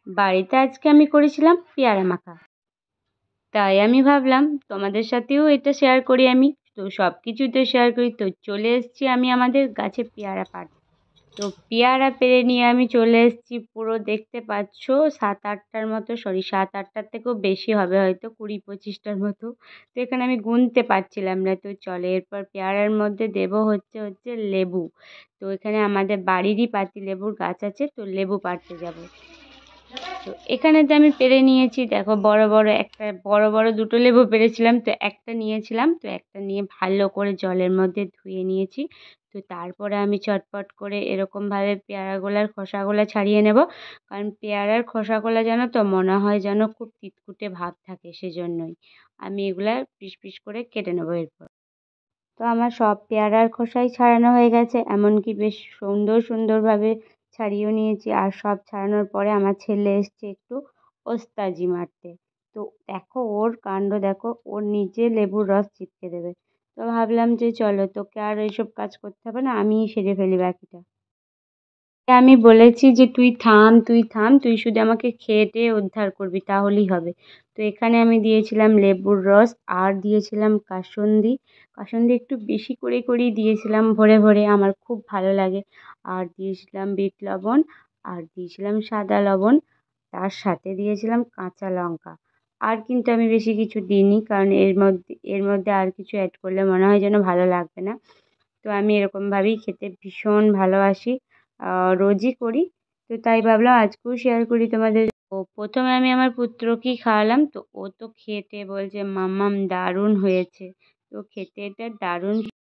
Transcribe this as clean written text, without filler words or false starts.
বাড়িতে আজকে আমি করেছিলাম পেয়ারা মাখা। তাই আমি ভাবলাম তোমাদের সাথেও এটা শেয়ার করি আমি। তো সব কিছুই তো শেয়ার করি। তো চলে এসেছি আমি আমাদের গাছে পেয়ারা পাড়তে। তো পেয়ারা পেড়ে নিয়ে আমি চলে এসেছি, পুরো দেখতে পাচ্ছ 7-8টার মতো, সরি 7-8টার থেকেও বেশি হবে, হয়তো 20-25টার মতো। তো এখানে আমি গুনতে পারছিলাম না। তো চলে এরপর পেয়ারার মধ্যে দেবো হচ্ছে লেবু। তো এখানে আমাদের বাড়িরই পাতিলেবুর গাছ আছে, তো লেবু পাড়তে যাব। তো এখানে তো আমি পেরে নিয়েছি, দেখো বড় বড় দুটো লেবু পেরেছিলাম, তো একটা নিয়েছিলাম, তো একটা নিয়ে ভালো করে জলের মধ্যে ধুয়ে নিয়েছি। তো তারপরে আমি চটপট করে এরকমভাবে পেয়ারাগুলার খোসাগুলো ছাড়িয়ে নেব, কারণ পেয়ারার খোসাগুলো যেন তো মনে হয় যেন খুব তিতকুটে ভাব থাকে, সেজন্যই আমি এগুলা পিস পিস করে কেটে নেবো এরপর। তো আমার সব পেয়ারার খোসাই ছাড়ানো হয়ে গেছে, এমনকি বেশ সুন্দরভাবে ছাড়িয়েও নিয়েছি। আর সব ছাড়ানোর পরে আমার ছেলে এসছে একটু ওস্তাজি মারতে। তো দেখো ওর কাণ্ড দেখো, ওর নিজে লেবুর রস চিপকে দেবে। তো ভাবলাম যে চলো, তোকে আর এইসব কাজ করতে হবে না, আমিই সেরে ফেলি বাকিটা। আমি বলেছি যে তুই থাম, তুই শুধু আমাকে খেয়ে টেয়ে উদ্ধার করবি, তাহলেই হবে। তো এখানে আমি দিয়েছিলাম লেবুর রস, আর দিয়েছিলাম কাসুন্দি। কাসুন্দি একটু বেশি করেই দিয়েছিলাম, ভরে ভরে, আমার খুব ভালো লাগে। আর দিয়েছিলাম বিট লবণ, আর দিয়েছিলাম সাদা লবণ, তার সাথে দিয়েছিলাম কাঁচা লঙ্কা। আর কিন্তু আমি বেশি কিছু দিইনি, কারণ এর মধ্যে আর কিছু অ্যাড করলে মনে হয় যেন ভালো লাগবে না। তো আমি এরকমভাবেই খেতে ভীষণ ভালোবাসি, রোজই করি। তো তাই ভাবলাম আজকেও শেয়ার করি তোমাদের। তো প্রথমে আমি আমার পুত্রকেই খাওয়ালাম, তো ও তো খেতে বলছে মাম্মাম দারুণ হয়েছে। তো খেতে এটা দারুণ